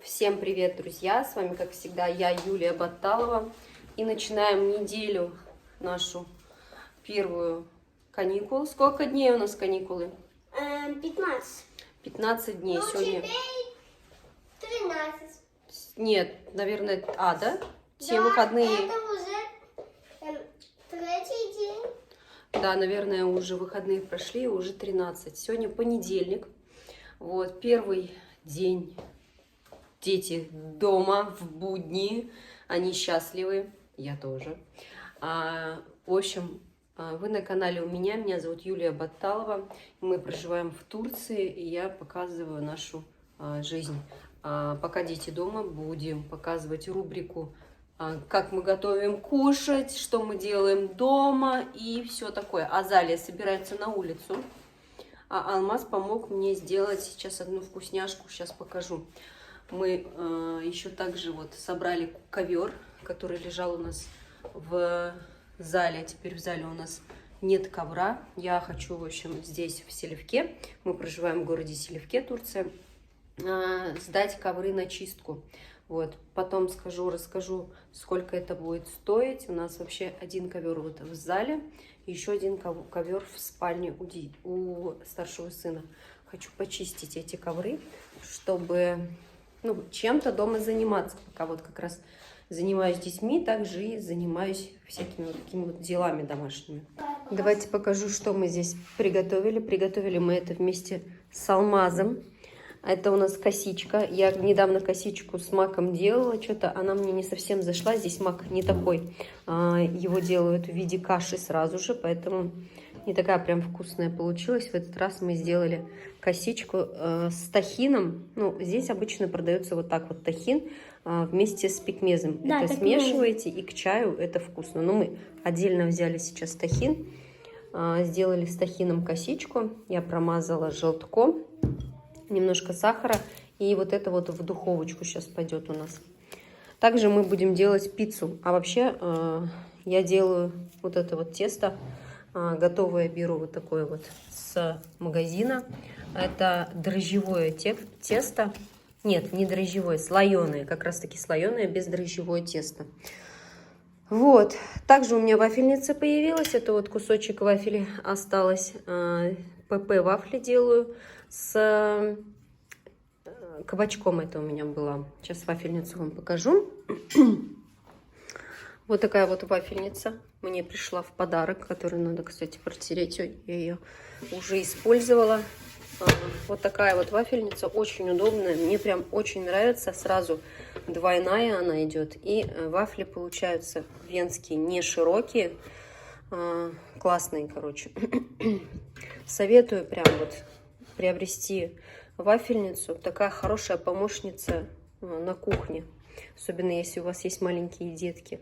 Всем привет, друзья! С вами, как всегда, я, Юлия Батталова. И начинаем неделю нашу первую каникул. Сколько дней у нас каникулы? 15. 15 дней Ну, сегодня. теперь 13. Нет, наверное, да? Все Да, выходные. это уже третий день. Да, наверное, уже выходные прошли, уже 13. Сегодня понедельник. Вот, первый день. Дети дома в будни, они счастливы, я тоже. В общем, вы на канале у меня зовут Юлия Батталова. Мы проживаем в Турции, и я показываю нашу жизнь. Пока дети дома, будем показывать рубрику «Как мы готовим кушать», «Что мы делаем дома» и все такое. Азалия собирается на улицу, а Алмаз помог мне сделать сейчас одну вкусняшку, сейчас покажу. Мы еще также вот собрали ковер, который лежал у нас в зале. Теперь в зале у нас нет ковра. Я хочу, в общем, здесь, в Селевке, мы проживаем в городе Селевке, Турция, сдать ковры на чистку. Вот. Потом расскажу, сколько это будет стоить. У нас вообще один ковер вот в зале, еще один ковер в спальне у старшего сына. Хочу почистить эти ковры, чтобы чем-то дома заниматься. Пока вот как раз занимаюсь детьми, также и занимаюсь всякими вот такими вот делами домашними. Давайте покажу, что мы здесь приготовили. Приготовили мы это вместе с Алмазом. Это у нас косичка. Я недавно косичку с маком делала. Что-то она мне не совсем зашла. Здесь мак не такой. Его делают в виде каши сразу же, поэтому не такая прям вкусная получилась. В этот раз мы сделали косичку с тахином. Ну, здесь обычно продается вот так вот тахин вместе с пикмезом. Да, это так смешиваете, и к чаю это вкусно. Но мы отдельно взяли сейчас тахин, сделали с тахином косичку. Я промазала желтком, немножко сахара, и вот это вот в духовочку сейчас пойдет у нас. Также мы будем делать пиццу. А вообще я делаю вот это вот тесто. Готовое беру вот такое вот с магазина. Это дрожжевое тесто. Нет, не дрожжевое, слоеное. Как раз таки слоеное, бездрожжевое тесто. Вот. Также у меня вафельница появилась. Это вот кусочек вафели осталось. ПП вафли делаю с кабачком. Это у меня была. Сейчас вафельницу вам покажу. Вот такая вот вафельница мне пришла в подарок, которую надо, кстати, протереть. Я ее уже использовала. Вот такая вот вафельница, очень удобная. Мне прям очень нравится. Сразу двойная она идет. И вафли получаются венские, не широкие. Классные, короче. Советую прям вот приобрести вафельницу. Такая хорошая помощница на кухне. Особенно если у вас есть маленькие детки.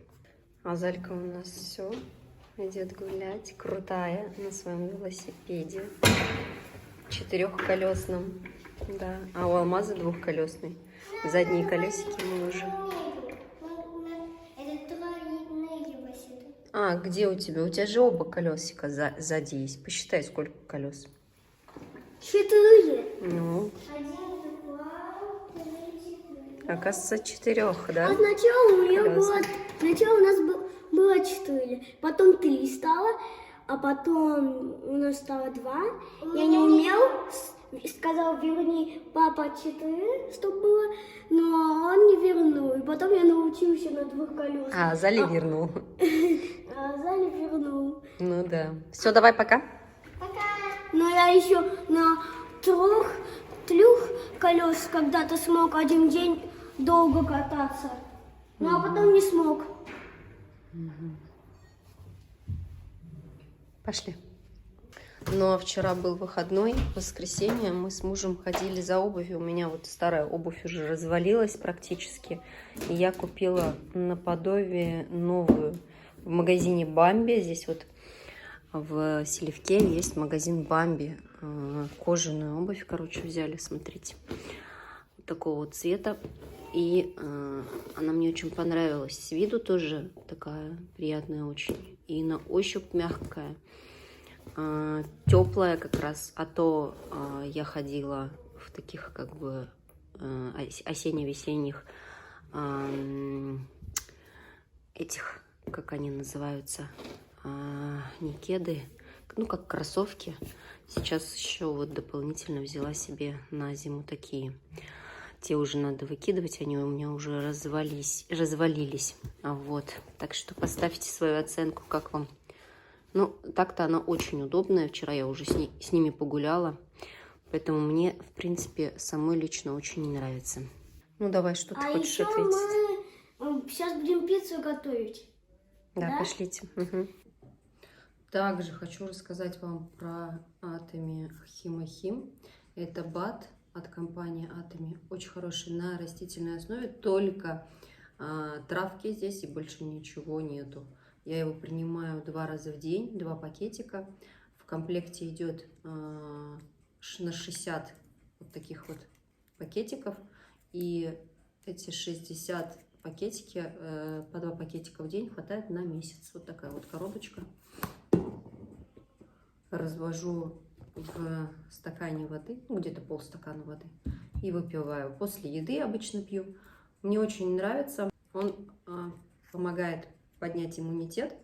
А Залька у нас все идет гулять, крутая, на своем велосипеде, четырехколесном, да, а у Алмаза двухколесный. Задние колесики мы уже. Это тройные велосипеды. А, где у тебя? У тебя же оба колесика сзади есть. Посчитай, сколько колес. 4. Ну, 1, 2, 3, 4. оказывается, 4, да? А сначала у меня Колес. сначала у нас было 4, потом 3 стало, а потом у нас стало 2. Я не умел, сказал, верни, папа, 4, чтобы было, но он не вернул. И потом я научился на 2 колесах. А, Зали вернул. А Зали вернул. Ну да. Все, давай, пока. Пока. Но я еще на 3 колесах когда-то смог один день долго кататься. Ну, а потом не смог. Пошли. Ну, а вчера был выходной, воскресенье, мы с мужем ходили за обувью. У меня вот старая обувь уже развалилась практически. И я купила наподобие новую в магазине Бамби. Здесь вот в Селевке есть магазин Бамби. Кожаную обувь, короче, взяли, смотрите. Вот такого вот цвета. И она мне очень понравилась. С виду тоже такая приятная очень. И на ощупь мягкая. Теплая как раз. А то я ходила в таких как бы осенне-весенних этих, как они называются, не кеды, ну как кроссовки. Сейчас еще вот дополнительно взяла себе на зиму такие. Те уже надо выкидывать, они у меня уже развалились. Вот, так что поставьте свою оценку, как вам. Ну, так-то она очень удобная. Вчера я уже с ними погуляла. Поэтому мне, в принципе, самой лично очень нравится. Ну, давай, что ты хочешь еще ответить? мы сейчас будем пиццу готовить. Да, пошлите. Угу. Также хочу рассказать вам про Atomy Химохим. Это БАД от компании Atomy. Очень хороший на растительной основе. Только травки здесь и больше ничего нету. Я его принимаю 2 раза в день, 2 пакетика. В комплекте идет на 60 вот таких вот пакетиков. И эти 60 пакетики, по 2 пакетика в день хватает на месяц. Вот такая вот коробочка. Развожу в стакане воды, ну, где-то полстакана воды, и выпиваю. После еды обычно пью. Мне очень нравится. Он помогает поднять иммунитет,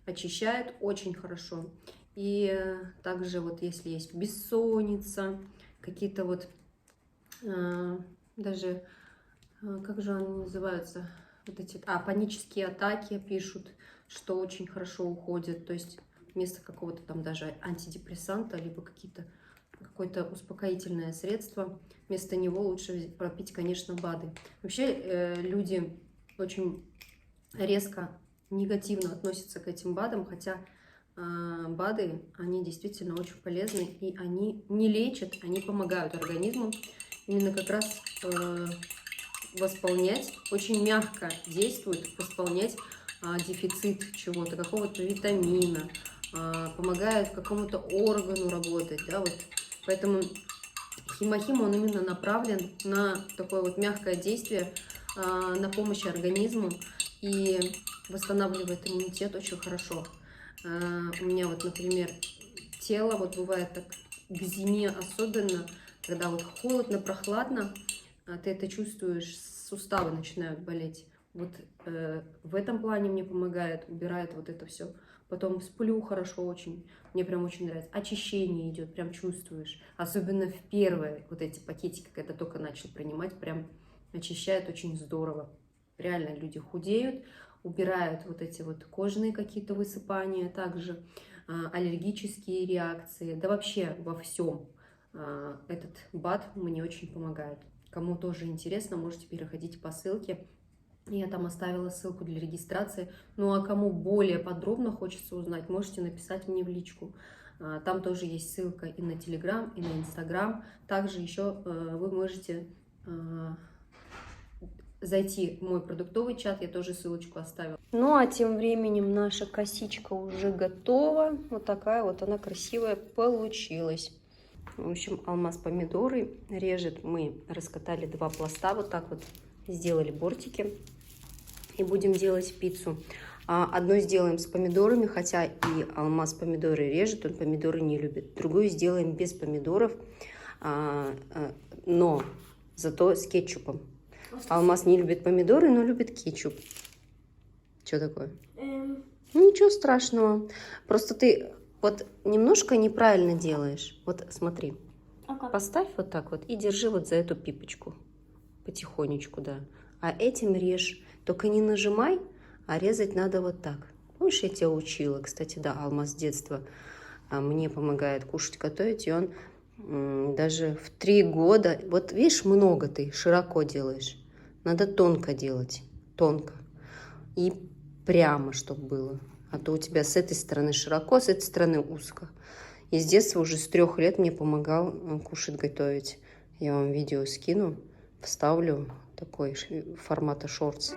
очищает очень хорошо. И также вот если есть бессонница, какие-то вот даже, как же они называются, вот эти, панические атаки пишут, что очень хорошо уходит. То есть вместо какого-то там даже антидепрессанта, либо какое-то успокоительное средство, вместо него лучше пропить, конечно, БАДы. Вообще люди очень резко негативно относятся к этим БАДам, хотя БАДы, они действительно очень полезны, и они не лечат, они помогают организму именно как раз восполнять, очень мягко действуют, восполнять дефицит чего-то, какого-то витамина, помогает какому-то органу работать, да, вот. Поэтому Химохим, он именно направлен на такое вот мягкое действие, на помощь организму и восстанавливает иммунитет очень хорошо. У меня вот, например, тело, вот бывает так к зиме особенно, когда вот холодно, прохладно, ты это чувствуешь, суставы начинают болеть. Вот в этом плане мне помогает, убирает вот это все. Потом сплю хорошо очень, мне прям очень нравится. Очищение идет, прям чувствуешь. Особенно в первые вот эти пакетики, когда только начал принимать, прям очищает очень здорово. Реально люди худеют, убирают вот эти вот кожные какие-то высыпания, также аллергические реакции, да вообще во всем. Этот БАД мне очень помогает. Кому тоже интересно, можете переходить по ссылке. Я там оставила ссылку для регистрации. Ну а кому более подробно хочется узнать, можете написать мне в личку. Там тоже есть ссылка и на Телеграм, и на Инстаграм. Также еще вы можете зайти в мой продуктовый чат, я тоже ссылочку оставила. Ну а тем временем наша косичка уже готова. Вот такая вот она красивая получилась. В общем, Алмаз помидоры режет. Мы раскатали 2 пласта, вот так вот сделали бортики. И будем делать пиццу. Одну сделаем с помидорами, хотя и Алмаз помидоры режет, он помидоры не любит. Другую сделаем без помидоров, но зато с кетчупом. Алмаз не любит помидоры, но любит кетчуп. Что такое? Ничего страшного. Просто ты вот немножко неправильно делаешь. Вот смотри. Поставь вот так вот и держи вот за эту пипочку. Потихонечку, да. А этим режь. Только не нажимай, а резать надо вот так. Помнишь, я тебя учила? Кстати, да, Алмаз с детства мне помогает кушать, готовить. И он даже в 3 года... Вот видишь, много ты широко делаешь. Надо тонко делать. Тонко. И прямо, чтобы было. А то у тебя с этой стороны широко, с этой стороны узко. И с детства уже с 3 лет мне помогал кушать, готовить. Я вам видео скину, вставлю такой формата шортс.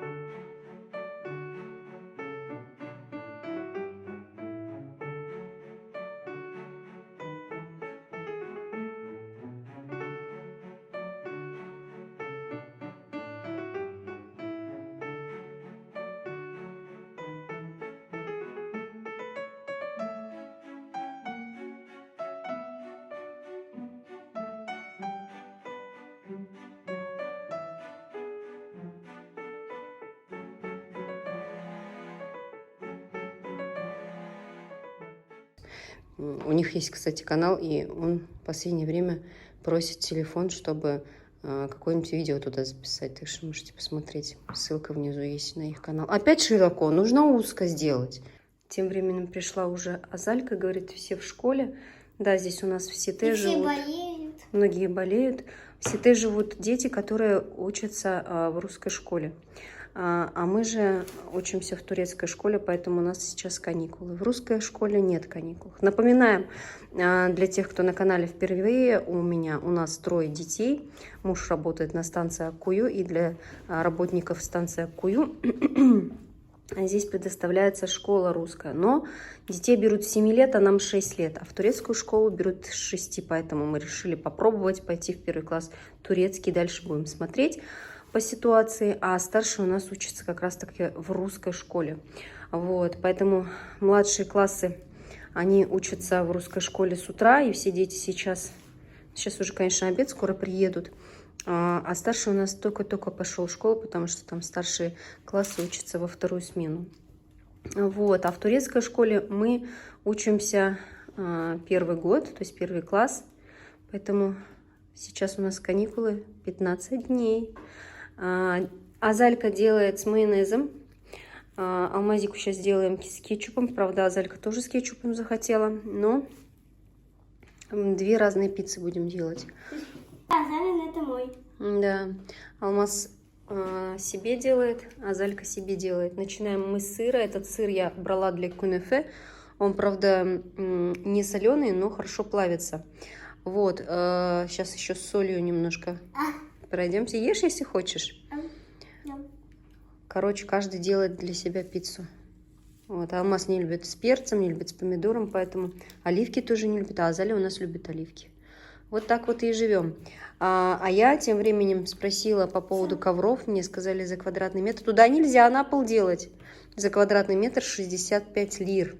У них есть, кстати, канал, и он в последнее время просит телефон, чтобы какое-нибудь видео туда записать. Так что можете посмотреть. Ссылка внизу есть на их канал. Опять широко, нужно узко сделать. Тем временем пришла уже Азалька, говорит, все в школе. Да, здесь у нас в Сите живут. болеют. Многие болеют. В Сите живут дети, которые учатся в русской школе. А мы же учимся в турецкой школе, поэтому у нас сейчас каникулы. В русской школе нет каникул. Напоминаем, для тех, кто на канале впервые, у нас 3 детей. Муж работает на станции Аккую, и для работников станции Аккую здесь предоставляется школа русская. Но детей берут с 7 лет, а нам 6 лет. А в турецкую школу берут с 6, поэтому мы решили попробовать пойти в 1 класс турецкий. Дальше будем смотреть по ситуации, а старший у нас учится как раз-таки в русской школе. Вот, поэтому младшие классы, они учатся в русской школе с утра, и все дети сейчас уже, конечно, обед, скоро приедут, а старший у нас только-только пошел в школу, потому что там старшие классы учатся во 2-ю смену. Вот, а в турецкой школе мы учимся 1-й год, то есть 1 класс, поэтому сейчас у нас каникулы 15 дней. Азалька делает с майонезом. Алмазику сейчас делаем с кетчупом. Правда, Азалька тоже с кетчупом захотела. Но 2 разные пиццы будем делать. Азалин это мой. Да. Алмаз себе делает, Азалька себе делает. Начинаем мы с сыра. Этот сыр я брала для кунефе. Он, правда, не соленый, но хорошо плавится. Вот. Сейчас еще с солью немножко пройдемся. Ешь, если хочешь. Короче, каждый делает для себя пиццу. Вот. Алмаз не любит с перцем, не любит с помидором, поэтому оливки тоже не любит. А Азалия у нас любит оливки. Вот так вот и живем. А я тем временем спросила по поводу ковров. Мне сказали, за квадратный метр. Туда нельзя на пол делать. За квадратный метр 65 лир.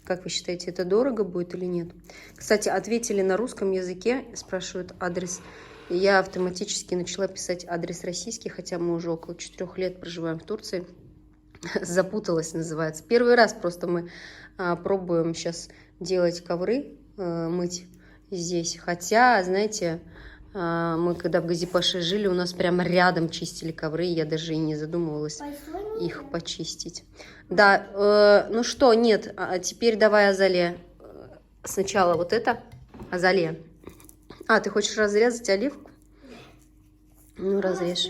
Как вы считаете, это дорого будет или нет? Кстати, ответили на русском языке, спрашивают адрес. Я автоматически начала писать адрес российский, хотя мы уже около 4 лет проживаем в Турции. Запуталась, называется. Первый раз просто мы пробуем сейчас делать ковры, мыть здесь. Хотя, знаете, мы когда в Газипаше жили, у нас прямо рядом чистили ковры, я даже и не задумывалась их почистить. Да, ну что, нет, теперь давай, Азалия, сначала вот это, Азалия. А, ты хочешь разрезать оливку? Ну, разрежь.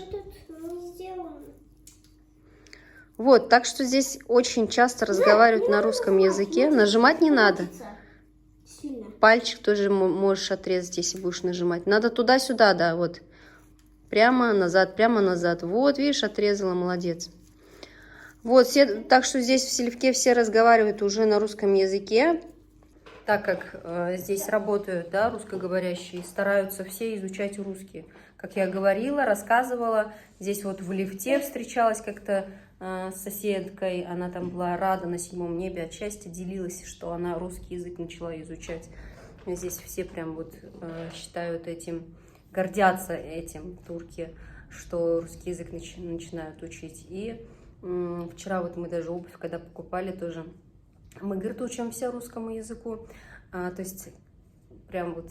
Вот, так что здесь очень часто разговаривают на русском языке. Нажимать не надо. Пальчик тоже можешь отрезать, если будешь нажимать. Надо туда-сюда, да, вот. Прямо назад, прямо назад. Вот, видишь, отрезала, молодец. Вот, так что здесь в Селивке все разговаривают уже на русском языке. Так как здесь работают, да, русскоговорящие, стараются все изучать русский. Как я говорила, рассказывала, здесь вот в лифте встречалась как-то с соседкой, она там была рада на 7-м небе, от счастья делилась, что она русский язык начала изучать. Здесь все прям вот считают этим, гордятся этим турки, что русский язык начинают учить. И вчера вот мы даже обувь, когда покупали тоже, мы, говорит, учимся русскому языку, то есть прям вот,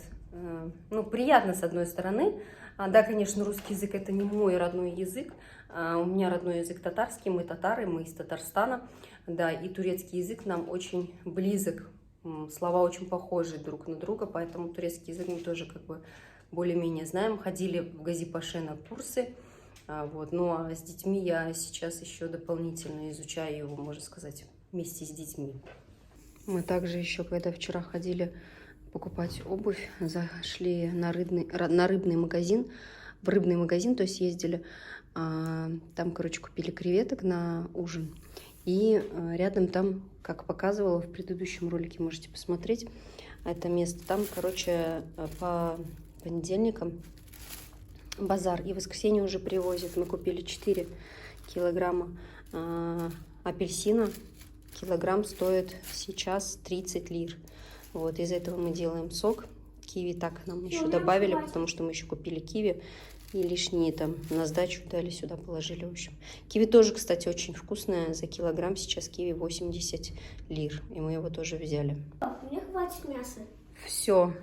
ну, приятно с одной стороны. Да, конечно, русский язык это не мой родной язык, у меня родной язык татарский, мы татары, мы из Татарстана, да, и турецкий язык нам очень близок, слова очень похожи друг на друга, поэтому турецкий язык мы тоже как бы более-менее знаем, ходили в Газипаше на курсы, вот, ну а с детьми я сейчас еще дополнительно изучаю его, можно сказать, вместе с детьми. Мы также еще, когда вчера ходили покупать обувь, зашли на рыбный магазин, в рыбный магазин, то есть ездили, там, короче, купили креветок на ужин, и рядом там, как показывала в предыдущем ролике, можете посмотреть, это место, там, короче, по понедельникам базар, и в воскресенье уже привозят. Мы купили 4 килограмма апельсина, килограмм стоит сейчас 30 лир. Вот, из этого мы делаем сок. Киви так нам еще добавили, потому что мы еще купили киви. И лишние там на сдачу дали, сюда положили, в общем. Киви тоже, кстати, очень вкусное. За килограмм сейчас киви 80 лир. И мы его тоже взяли. Мне хватит мяса. Все.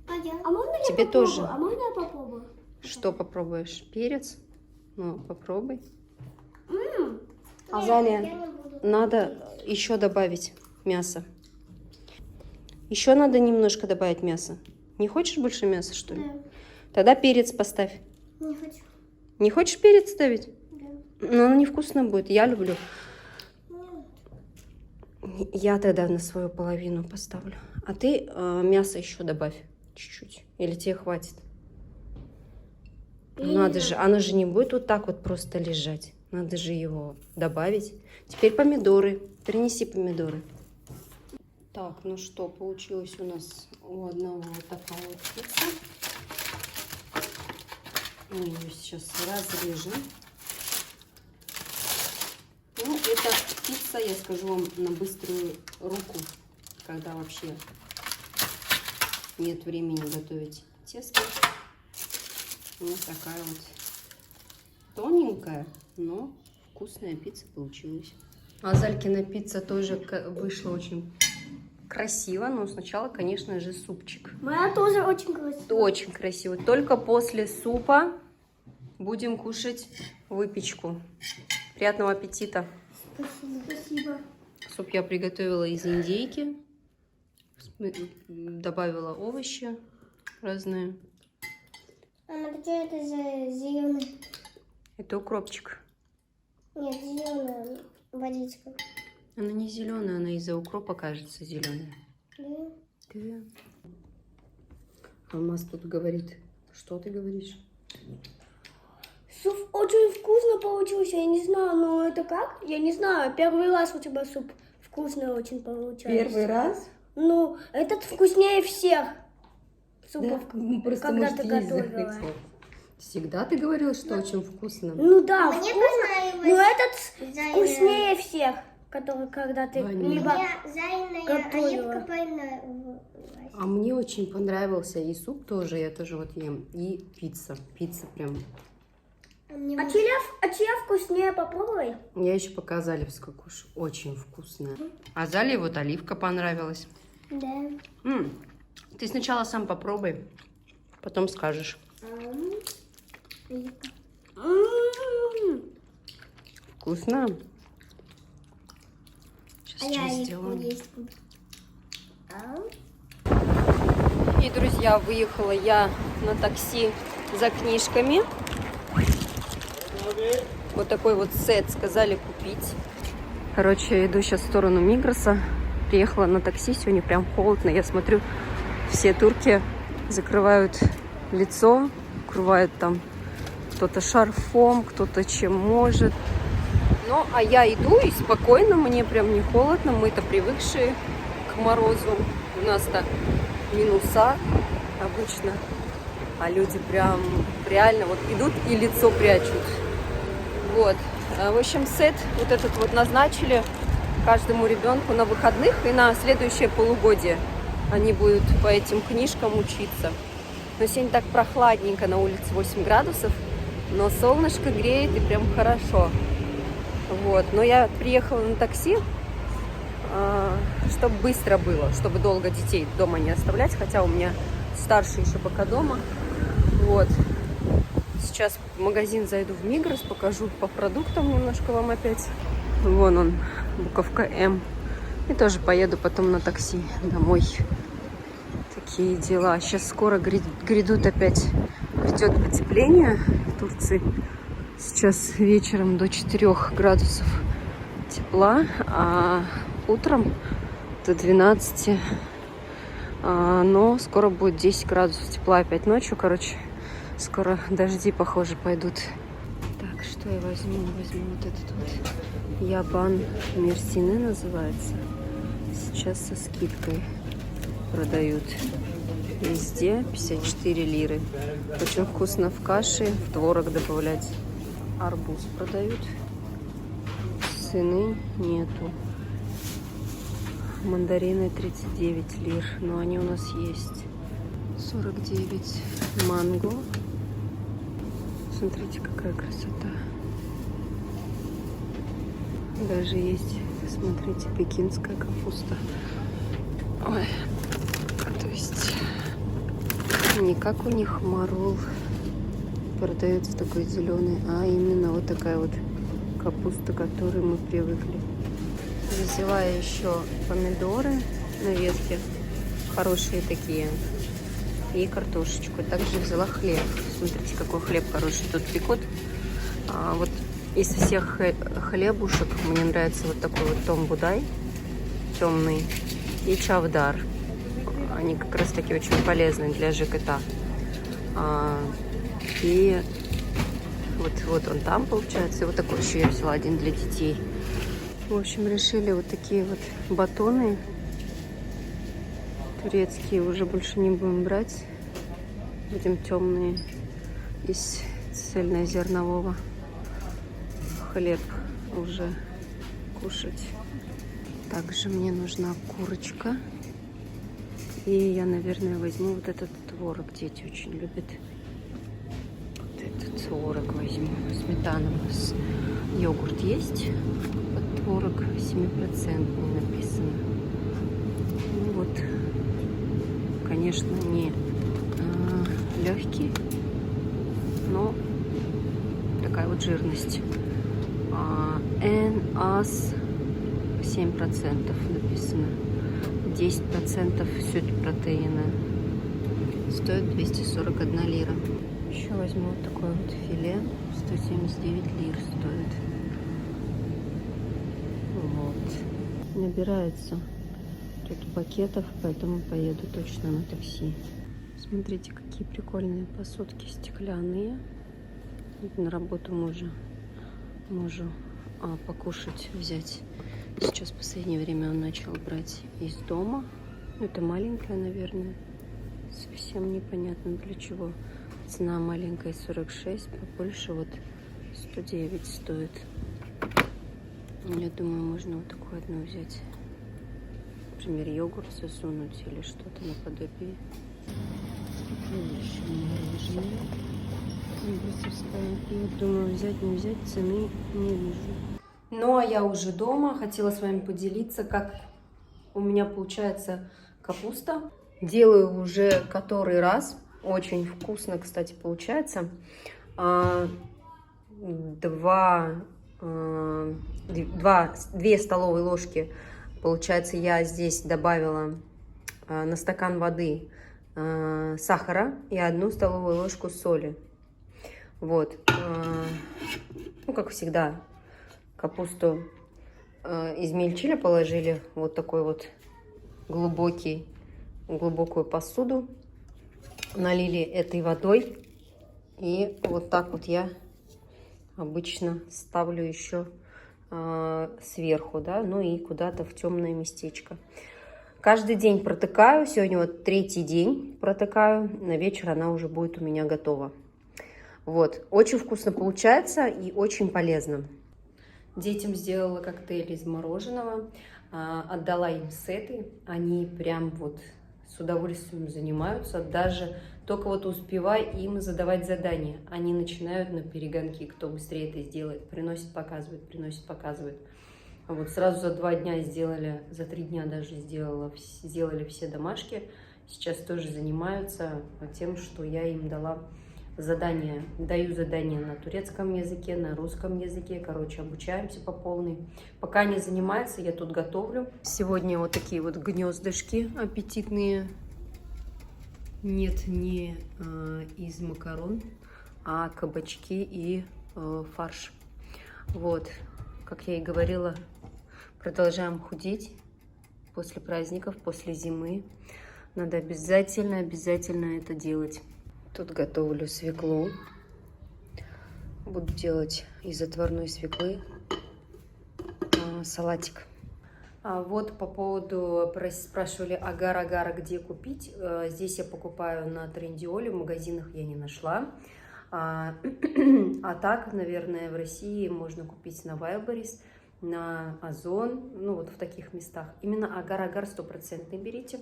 А можно я Тебе попробую? тоже. А можно я попробую? Что попробуешь? Перец? Ну, попробуй. Нет, Азалия, я не буду. надо еще добавить мясо. Еще надо немножко добавить мяса. Не хочешь больше мяса, что ли? Да. Тогда перец поставь. Не хочу. Не хочешь перец ставить? Да. Ну, он невкусно будет. Я люблю. Нет. Я тогда на свою половину поставлю. А ты мясо еще добавь чуть-чуть. Или тебе хватит? Я Надо не же, знаю. оно же не будет вот так вот просто лежать. Надо же его добавить. Теперь помидоры. Принеси помидоры. Так, ну что, получилось у нас у одного вот такая вот пицца. Мы ее сейчас разрежем. Ну, это пицца, я скажу вам, на быструю руку, когда вообще нет времени готовить тесто. Вот такая вот тоненькая, но вкусная пицца получилась. А Залькина пицца тоже вышла очень красиво, но сначала, конечно же, супчик. Моя тоже очень красивая. Очень красиво. Только после супа будем кушать выпечку. Приятного аппетита. Спасибо. Суп я приготовила из индейки. Добавила овощи разные. Она что это за зеленый? Это укропчик. Нет, зеленая водичка. Она не зеленая, она из-за укропа кажется зеленая. Да. Да. Алмаз тут говорит. Что ты говоришь? Суп очень вкусно получился. Я не знаю, но это как? Я не знаю. Первый раз у тебя суп вкусный очень получается. раз? Ну, этот вкуснее всех супов, Просто, когда может, ты есть готовила. захотел. Всегда ты говорил, что очень вкусно. Ну да, Мне вкусно. Но этот вкуснее всех, который когда ты Ванильный. либо... Зайная готовила. оливка поймала. А мне очень понравился и суп тоже, я тоже вот ем, и пицца. Пицца прям. А чья вкуснее, попробуй. Я еще пока залевскую кушаю. Очень вкусная. А Зале вот оливка понравилась. Да. Ты сначала сам попробуй, потом скажешь. Вкусно? Сейчас чай сделаем. И, друзья, выехала я на такси за книжками. Вот такой вот сет сказали купить. Короче, иду сейчас в сторону Мигроса. Приехала на такси, сегодня прям холодно. Я смотрю, все турки закрывают лицо, укрывают там кто-то шарфом, кто-то чем может. Ну, а я иду и спокойно, мне прям не холодно. Мы-то привыкшие к морозу. У нас-то минуса обычно. А люди прям реально вот идут и лицо прячут. Вот. В общем, сет вот этот вот назначили каждому ребенку на выходных и на следующее полугодие. Они будут по этим книжкам учиться. Но сегодня так прохладненько, на улице 8 градусов, но солнышко греет и прям хорошо. Вот. Но я приехала на такси, чтобы быстро было, чтобы долго детей дома не оставлять, хотя у меня старший еще пока дома. Вот. Сейчас в магазин зайду в Мигрос, покажу по продуктам немножко вам опять. Вон он, буковка М. И тоже поеду потом на такси домой. Такие дела. Сейчас скоро грядет опять, грядет потепление в Турции. Сейчас вечером до 4 градусов тепла, а утром до 12. Но скоро будет 10 градусов тепла опять ночью, короче. Скоро дожди, похоже, пойдут. Так, что я возьму? Возьму вот этот вот. Ябан Мерсины называется. Сейчас со скидкой продают. Везде 54 лиры. Очень вкусно в каше, в творог добавлять. Арбуз продают. Сыны нету. Мандарины 39 лир, но они у нас есть. 49 манго. Смотрите, какая красота. Даже есть, смотрите, пекинская капуста. Ой, то есть не как у них марул продается такой зеленый, а именно вот такая вот капуста, к которой мы привыкли. Взяла еще помидоры на ветке, хорошие такие, и картошечку. Также взяла хлеб. Смотрите, какой хлеб хороший тут пекут. Вот из всех хлебушек мне нравится вот такой вот Том Будай, темный, и чавдар. Они как раз таки очень полезны для ЖКТ. И вот он там получается. И вот такой еще я взяла один для детей. В общем, решили вот такие вот батоны турецкие уже больше не будем брать. Будем темные из цельнозернового хлеб уже кушать. Также мне нужна курочка. И я, наверное, возьму вот этот творог. Дети очень любят. Вот этот творог возьму. Сметана у нас. Йогурт есть. Вот творог 7% написано. Ну вот. Конечно, не легкий, но такая вот жирность. NAS 7% написано. 10% суть протеина. Стоит 241 лира. Еще возьму вот такое вот филе. 179 лир стоит. Вот. Набирается тут пакетов, поэтому поеду точно на такси. Смотрите, какие прикольные посудки стеклянные. На работу мужу покушать взять. Сейчас в последнее время он начал брать из дома. Это маленькая, наверное. Совсем непонятно для чего. Цена маленькая 46, побольше вот 109 стоит. Я думаю, можно вот такую одну взять. Например, йогурт засунуть или что-то наподобие. Следующее мороженое. Брюссельское. И вот думаю, взять, не взять, цены не вижу. Ну, а я уже дома. Хотела с вами поделиться, как у меня получается капуста. Делаю уже который раз. Очень вкусно, кстати, получается. 2 столовые ложки, получается, я здесь добавила на стакан воды сахара и 1 столовую ложку соли. Вот. Ну, как всегда, капусту измельчили, положили вот такой вот глубокую посуду, налили этой водой, и вот так вот я обычно ставлю еще сверху, да, ну и куда-то в темное местечко. Каждый день протыкаю, сегодня вот 3-й день протыкаю, на вечер она уже будет у меня готова. Вот, очень вкусно получается и очень полезно. Детям сделала коктейль из мороженого, отдала им сеты, они прям вот с удовольствием занимаются, даже только вот успевай им задавать задания, они начинают на перегонки, кто быстрее это сделает, приносит, показывает. Вот сразу за 2 дня сделали, за 3 дня даже сделали все домашки, сейчас тоже занимаются тем, что я им дала задания, даю задания на турецком языке, на русском языке, короче, обучаемся по полной. Пока они занимаются, я тут готовлю. Сегодня вот такие вот гнездышки аппетитные. Нет, не из макарон, а кабачки и фарш. Вот, как я и говорила, продолжаем худеть после праздников, после зимы. Надо обязательно это делать. Тут готовлю свеклу. Буду делать из отварной свеклы салатик. Вот по поводу, спрашивали агар-агара, где купить. Здесь я покупаю на Трендиоле, в магазинах я не нашла. А так, наверное, в России можно купить на Wildberries, на Озон, ну вот в таких местах. Именно агар-агар 100% берите.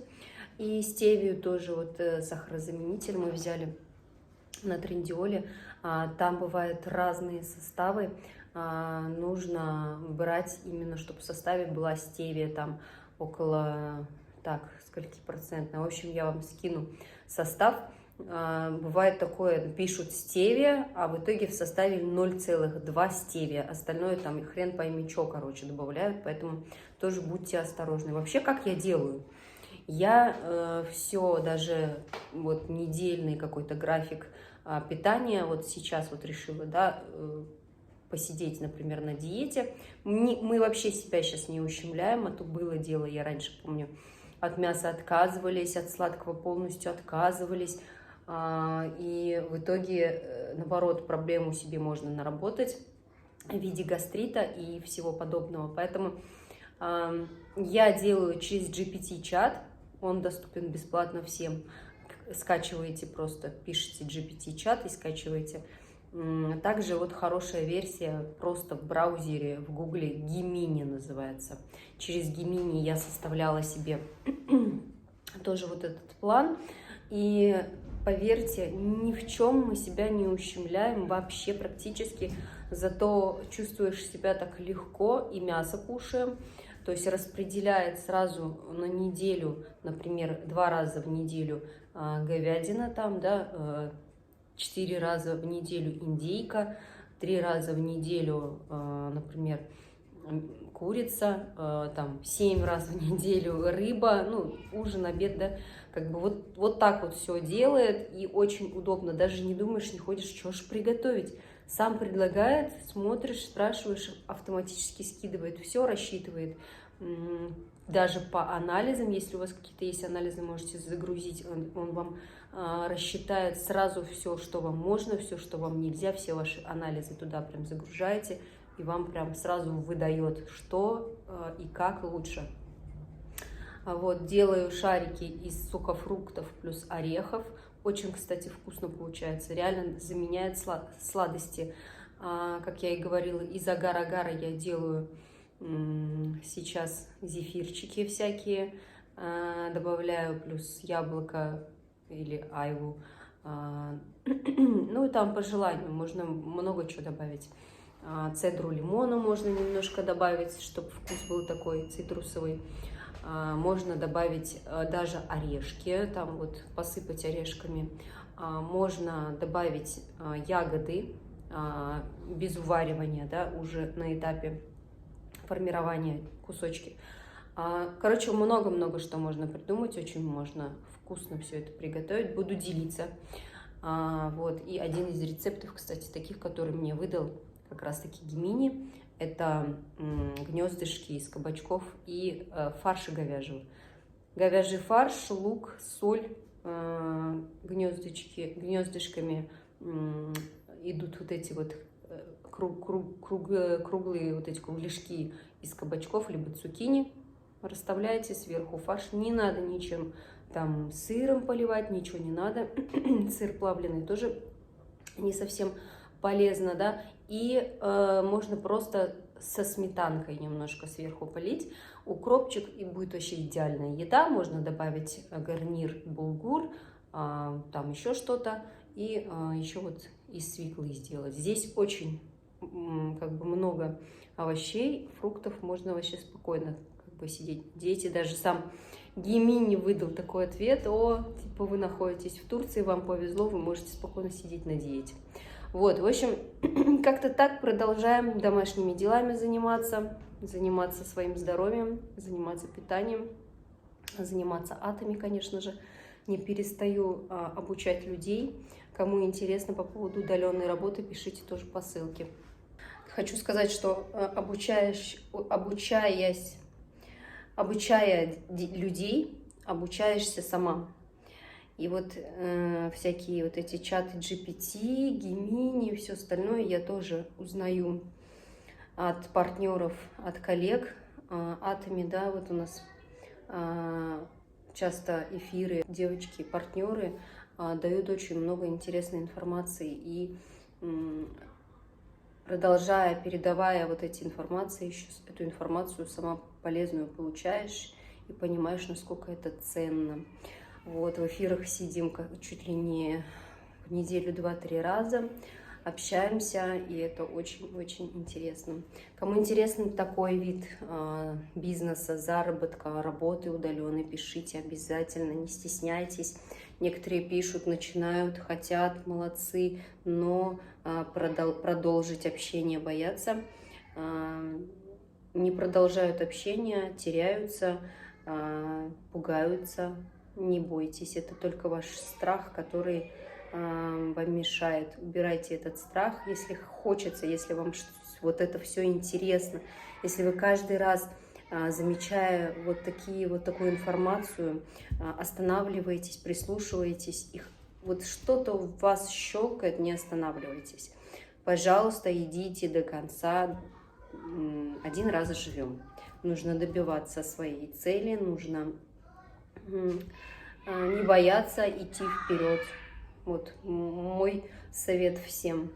И стевию тоже, вот сахарозаменитель мы взяли на Трендиоле. Там бывают разные составы. Нужно брать именно, чтобы в составе была стевия, там около, так, скольки процентно. В общем, я вам скину состав. Бывает такое, пишут стевия, а в итоге в составе 0,2 стевия. Остальное там хрен пойми что, короче, добавляют, поэтому тоже будьте осторожны. Вообще, как я делаю? Я все, даже вот недельный какой-то график питания, вот сейчас вот решила, да, посидеть, например, на диете. Мы вообще себя сейчас не ущемляем, а то было дело, я раньше помню, от мяса отказывались, от сладкого полностью отказывались, и в итоге, наоборот, проблему себе можно наработать в виде гастрита и всего подобного. Поэтому я делаю через GPT-чат, он доступен бесплатно всем. Скачиваете просто, пишите GPT-чат и скачиваете. Также вот хорошая версия просто в браузере, в гугле, Gemini называется. Через Gemini я составляла себе тоже вот этот план. И поверьте, ни в чем мы себя не ущемляем вообще практически. Зато чувствуешь себя так легко, и мясо кушаем. То есть распределяет сразу на неделю, например, 2 раза в неделю говядина там, да, 4 раза в неделю индейка, 3 раза в неделю, например, курица, там 7 раз в неделю рыба, ну, ужин, обед, да, как бы вот так вот все делает, и очень удобно, даже не думаешь, не ходишь, что ж приготовить. Сам предлагает, смотришь, спрашиваешь, автоматически скидывает, все рассчитывает. Даже по анализам, если у вас какие-то есть анализы, можете загрузить, он вам рассчитает сразу все, что вам можно, все, что вам нельзя, все ваши анализы туда прям загружаете, и вам прям сразу выдает, что и как лучше. Вот, делаю шарики из сухофруктов плюс орехов. Очень, кстати, вкусно получается. Реально заменяет сладости. Как я и говорила, из агар-агара я делаю сейчас зефирчики всякие. Добавляю плюс яблоко или айву. Ну и там по желанию можно много чего добавить. Цедру лимона можно немножко добавить, чтобы вкус был такой цитрусовый. Можно добавить даже орешки, там вот посыпать орешками. Можно добавить ягоды без уваривания, да, уже на этапе формирования кусочки. Короче, много-много что можно придумать, очень можно вкусно все это приготовить. Буду делиться. Вот. И один из рецептов, кстати, таких, который мне выдал как раз-таки Gemini, это гнездышки из кабачков и фарша говяжьего. Говяжий фарш, лук, соль, гнездышками идут вот эти вот круглые вот эти кругляшки из кабачков, либо цукини. Расставляете сверху фарш. Не надо ничем там сыром поливать, ничего не надо. Сыр плавленый тоже не совсем полезно, да. И можно просто со сметанкой немножко сверху полить. Укропчик, и будет вообще идеальная еда. Можно добавить гарнир булгур, там еще что-то. И еще вот из свеклы сделать. Здесь очень как бы много овощей, фруктов. Можно вообще спокойно как бы сидеть. Дети, даже сам Gemini выдал такой ответ: о, типа вы находитесь в Турции, вам повезло, вы можете спокойно сидеть на диете. Вот, в общем, как-то так продолжаем домашними делами заниматься своим здоровьем, заниматься питанием, заниматься атами, конечно же. Не перестаю обучать людей. Кому интересно по поводу удаленной работы, пишите тоже по ссылке. Хочу сказать, что обучая людей, обучаешься сама. И вот всякие вот эти чаты GPT, Gemini и все остальное я тоже узнаю от партнеров, от коллег. Атоми, да, вот у нас часто эфиры, девочки, партнеры дают очень много интересной информации. И продолжая, передавая вот эти информации, еще эту информацию сама полезную получаешь и понимаешь, насколько это ценно. Вот, в эфирах сидим чуть ли не в неделю 2-3 раза, общаемся, и это очень-очень интересно. Кому интересен такой вид бизнеса, заработка, работы удаленной, пишите обязательно, не стесняйтесь. Некоторые пишут, начинают, хотят, молодцы, но продолжить общение боятся, не продолжают общение, теряются, пугаются. Не бойтесь, это только ваш страх, который вам мешает. Убирайте этот страх, если хочется, если вам вот это все интересно, если вы каждый раз, замечая такую информацию, останавливаетесь, прислушиваетесь, вот что-то в вас щелкает, не останавливайтесь. Пожалуйста, идите до конца. Один раз живем. Нужно добиваться своей цели, нужно не бояться идти вперед. Вот мой совет всем.